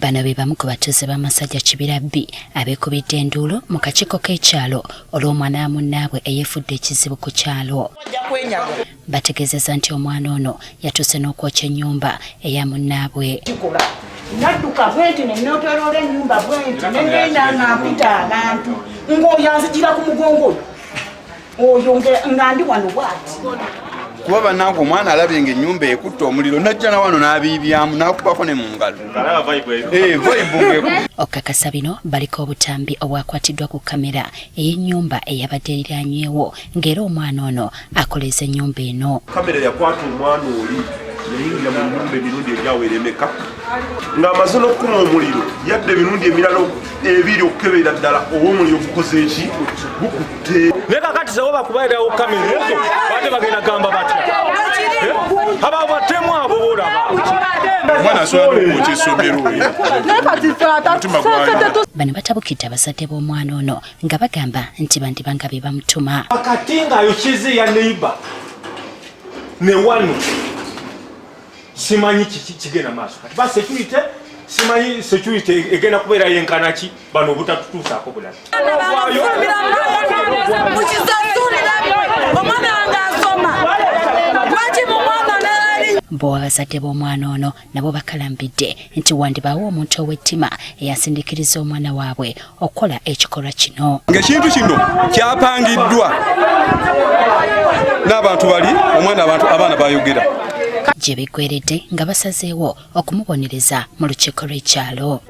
Bano be bamu ku batuuze b'amasajja Kibirabbi abeekubidde enduulu mu kakiiko k'ekyalo olw'omwana wa munnaabwe eyeefudde ekizibu ku kyalo. Bategeezezza nti omwana ono yatuuse n'okwokya ennyumba eya munnaabwe. Nadduka bwenti nenotolola ennyumba bwenti negenda nga mpita abantu ng'oyo anzijira ku mugongo oyo nga ndi wano bwati. Kuba bannange omwana alabye ng'ennyumba ekutte omuliro najja na wano n'abiibyamu n'akubako ne mu ngalo. Okakasa bino baliko obutambi obwakwatiddwa ku kamera ey'ennyumba eyabadde eriraanywewo ng'era omwana ono akoleza ennyumba eno. Kamera yakwata omwana oli yayingira mu nnyumba emirundi egyawera emeka ng'amaze n'okukuma omuliro yadde emirundi emirala ebiri okukebera ddala ow'omuliro gukoze eki gukutte. Naye kakati sebo bakubairawo kamera ezo bate bagenda gamba batya aba batemu abo boolaba Omwana asobola okwokya essomero. Bano batabukidde abazadde b'omwana ono nga bagamba nti bandibanga be bamutuma. Akati ng'ayokyeze ya neighbor ne wano simanyi kigenda maaso kati ba security simanyi security egenda kubeera yenkana ki bano obutatutuusaako bulala. Bo abazadde b'omwana ono nabo bakalambidde nti wandibaawo omuntu ow'ettima eyasindikiriza omwana waabwe okukola ekikolwa kino. Ng'ekintu kino kyapangiddwa n'abantu bali omwana abaana bayogera. Gye biggweeredde nga basazeewo okumubonereza mu lukiiko lw'ekyalo.